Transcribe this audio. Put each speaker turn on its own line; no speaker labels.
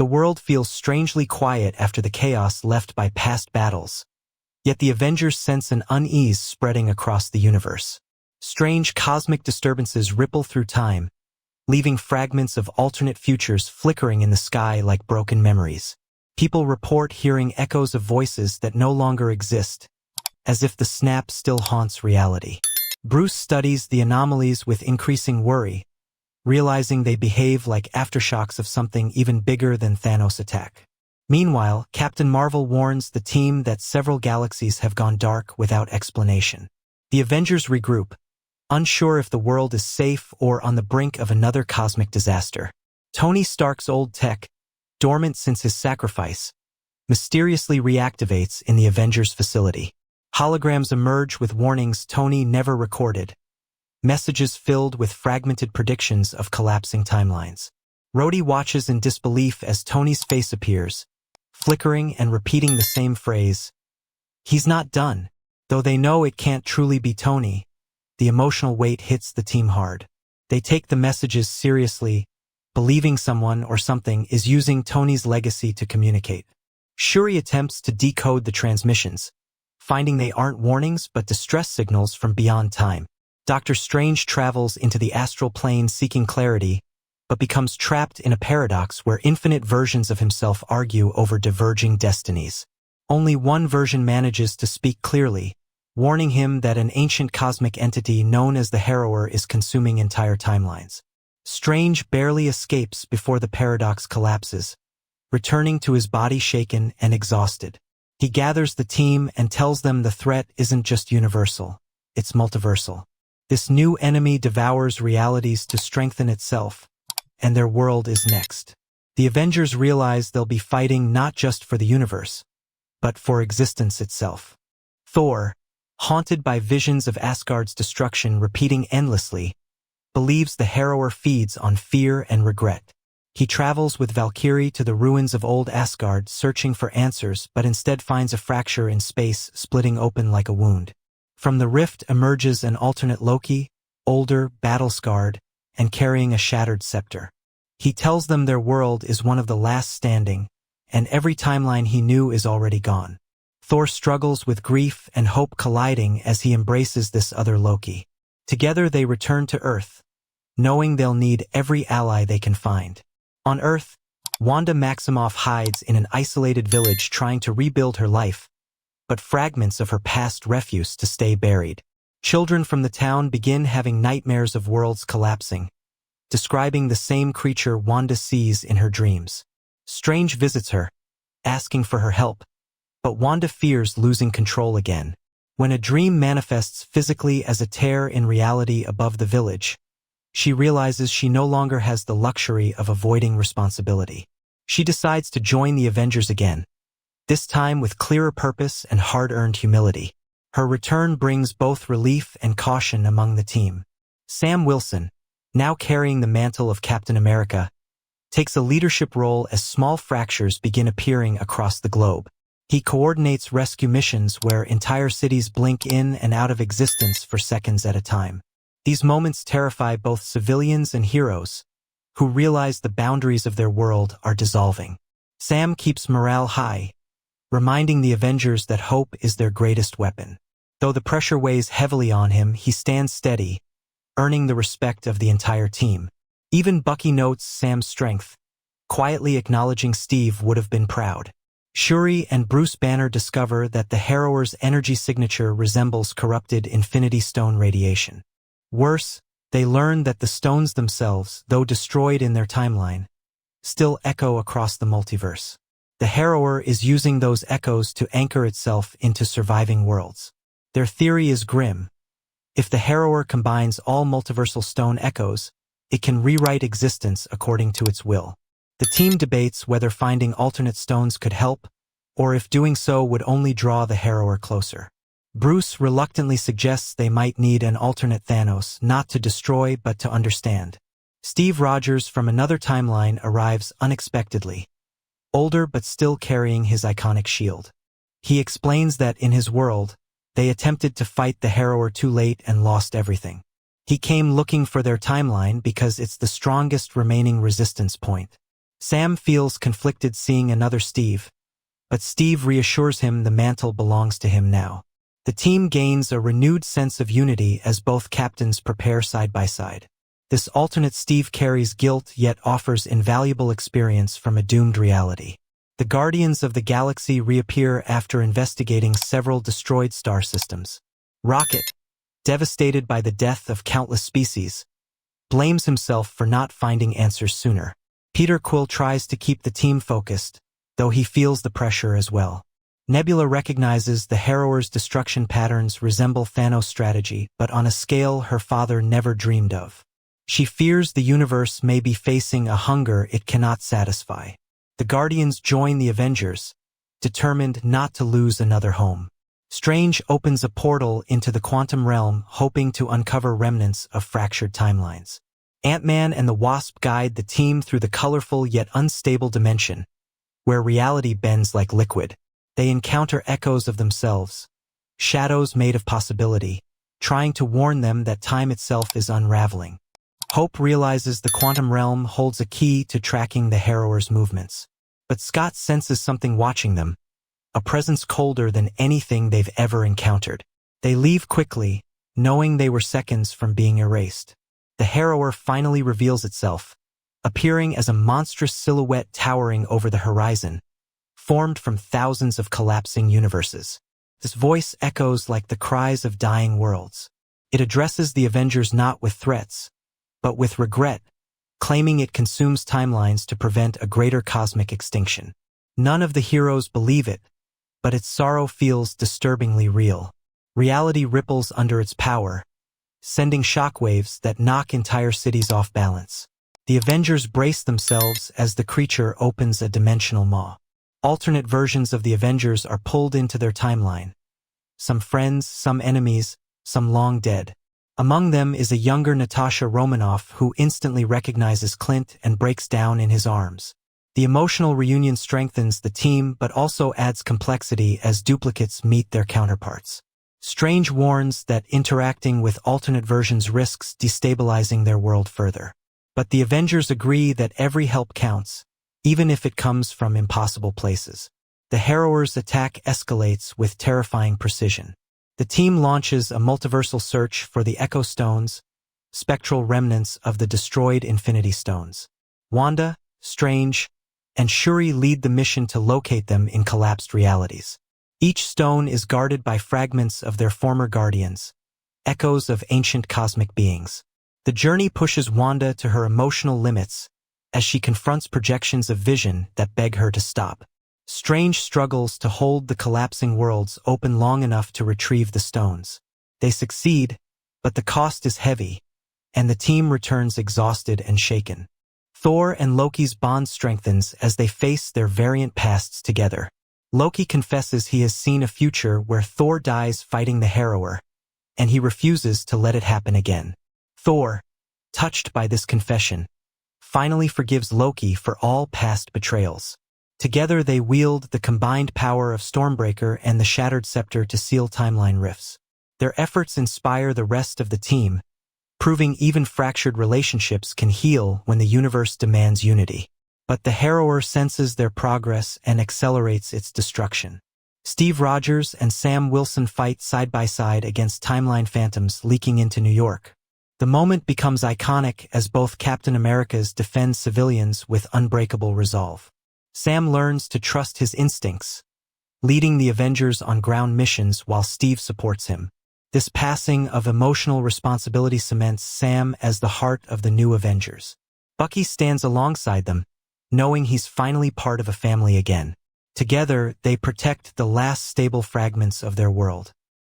The world feels strangely quiet after the chaos left by past battles. Yet the Avengers sense an unease spreading across the universe. Strange cosmic disturbances ripple through time, leaving fragments of alternate futures flickering in the sky like broken memories. People report hearing echoes of voices that no longer exist, as if the snap still haunts reality. Bruce studies the anomalies with increasing worry, realizing they behave like aftershocks of something even bigger than Thanos' attack. Meanwhile, Captain Marvel warns the team that several galaxies have gone dark without explanation. The Avengers regroup, unsure if the world is safe or on the brink of another cosmic disaster. Tony Stark's old tech, dormant since his sacrifice, mysteriously reactivates in the Avengers facility. Holograms emerge with warnings Tony never recorded, messages filled with fragmented predictions of collapsing timelines. Rhodey watches in disbelief as Tony's face appears, flickering and repeating the same phrase. He's not done. Though they know it can't truly be Tony, the emotional weight hits the team hard. They take the messages seriously, believing someone or something is using Tony's legacy to communicate. Shuri attempts to decode the transmissions, finding they aren't warnings but distress signals from beyond time. Doctor Strange travels into the astral plane seeking clarity, but becomes trapped in a paradox where infinite versions of himself argue over diverging destinies. Only one version manages to speak clearly, warning him that an ancient cosmic entity known as the Harrower is consuming entire timelines. Strange barely escapes before the paradox collapses, returning to his body shaken and exhausted. He gathers the team and tells them the threat isn't just universal, it's multiversal. This new enemy devours realities to strengthen itself, and their world is next. The Avengers realize they'll be fighting not just for the universe, but for existence itself. Thor, haunted by visions of Asgard's destruction repeating endlessly, believes the Harrower feeds on fear and regret. He travels with Valkyrie to the ruins of old Asgard searching for answers but instead finds a fracture in space splitting open like a wound. From the rift emerges an alternate Loki, older, battle-scarred, and carrying a shattered scepter. He tells them their world is one of the last standing, and every timeline he knew is already gone. Thor struggles with grief and hope colliding as he embraces this other Loki. Together they return to Earth, knowing they'll need every ally they can find. On Earth, Wanda Maximoff hides in an isolated village trying to rebuild her life, but fragments of her past refuse to stay buried. Children from the town begin having nightmares of worlds collapsing, describing the same creature Wanda sees in her dreams. Strange visits her, asking for her help, but Wanda fears losing control again. When a dream manifests physically as a tear in reality above the village, she realizes she no longer has the luxury of avoiding responsibility. She decides to join the Avengers again, this time with clearer purpose and hard-earned humility. Her return brings both relief and caution among the team. Sam Wilson, now carrying the mantle of Captain America, takes a leadership role as small fractures begin appearing across the globe. He coordinates rescue missions where entire cities blink in and out of existence for seconds at a time. These moments terrify both civilians and heroes, who realize the boundaries of their world are dissolving. Sam keeps morale high, reminding the Avengers that hope is their greatest weapon. Though the pressure weighs heavily on him, he stands steady, earning the respect of the entire team. Even Bucky notes Sam's strength, quietly acknowledging Steve would have been proud. Shuri and Bruce Banner discover that the Harrower's energy signature resembles corrupted Infinity Stone radiation. Worse, they learn that the stones themselves, though destroyed in their timeline, still echo across the multiverse. The Harrower is using those echoes to anchor itself into surviving worlds. Their theory is grim. If the Harrower combines all multiversal stone echoes, it can rewrite existence according to its will. The team debates whether finding alternate stones could help, or if doing so would only draw the Harrower closer. Bruce reluctantly suggests they might need an alternate Thanos, not to destroy but to understand. Steve Rogers from another timeline arrives unexpectedly, older but still carrying his iconic shield. He explains that in his world, they attempted to fight the Harrower too late and lost everything. He came looking for their timeline because it's the strongest remaining resistance point. Sam feels conflicted seeing another Steve, but Steve reassures him the mantle belongs to him now. The team gains a renewed sense of unity as both captains prepare side by side. This alternate Steve carries guilt yet offers invaluable experience from a doomed reality. The Guardians of the Galaxy reappear after investigating several destroyed star systems. Rocket, devastated by the death of countless species, blames himself for not finding answers sooner. Peter Quill tries to keep the team focused, though he feels the pressure as well. Nebula recognizes the Harrower's destruction patterns resemble Thanos' strategy, but on a scale her father never dreamed of. She fears the universe may be facing a hunger it cannot satisfy. The Guardians join the Avengers, determined not to lose another home. Strange opens a portal into the quantum realm, hoping to uncover remnants of fractured timelines. Ant-Man and the Wasp guide the team through the colorful yet unstable dimension, where reality bends like liquid. They encounter echoes of themselves, shadows made of possibility, trying to warn them that time itself is unraveling. Hope realizes the quantum realm holds a key to tracking the Harrower's movements. But Scott senses something watching them, a presence colder than anything they've ever encountered. They leave quickly, knowing they were seconds from being erased. The Harrower finally reveals itself, appearing as a monstrous silhouette towering over the horizon, formed from thousands of collapsing universes. This voice echoes like the cries of dying worlds. It addresses the Avengers not with threats, but with regret, claiming it consumes timelines to prevent a greater cosmic extinction. None of the heroes believe it, but its sorrow feels disturbingly real. Reality ripples under its power, sending shockwaves that knock entire cities off balance. The Avengers brace themselves as the creature opens a dimensional maw. Alternate versions of the Avengers are pulled into their timeline. Some friends, some enemies, some long dead. Among them is a younger Natasha Romanoff who instantly recognizes Clint and breaks down in his arms. The emotional reunion strengthens the team but also adds complexity as duplicates meet their counterparts. Strange warns that interacting with alternate versions risks destabilizing their world further. But the Avengers agree that every help counts, even if it comes from impossible places. The Harrower's attack escalates with terrifying precision. The team launches a multiversal search for the Echo Stones, spectral remnants of the destroyed Infinity Stones. Wanda, Strange, and Shuri lead the mission to locate them in collapsed realities. Each stone is guarded by fragments of their former guardians, echoes of ancient cosmic beings. The journey pushes Wanda to her emotional limits as she confronts projections of vision that beg her to stop. Strange struggles to hold the collapsing worlds open long enough to retrieve the stones. They succeed, but the cost is heavy, and the team returns exhausted and shaken. Thor and Loki's bond strengthens as they face their variant pasts together. Loki confesses he has seen a future where Thor dies fighting the Harrower, and he refuses to let it happen again. Thor, touched by this confession, finally forgives Loki for all past betrayals. Together they wield the combined power of Stormbreaker and the Shattered Scepter to seal timeline rifts. Their efforts inspire the rest of the team, proving even fractured relationships can heal when the universe demands unity. But the Harrower senses their progress and accelerates its destruction. Steve Rogers and Sam Wilson fight side by side against timeline phantoms leaking into New York. The moment becomes iconic as both Captain America's defend civilians with unbreakable resolve. Sam learns to trust his instincts, leading the Avengers on ground missions while Steve supports him. This passing of emotional responsibility cements Sam as the heart of the new Avengers. Bucky stands alongside them, knowing he's finally part of a family again. Together, they protect the last stable fragments of their world.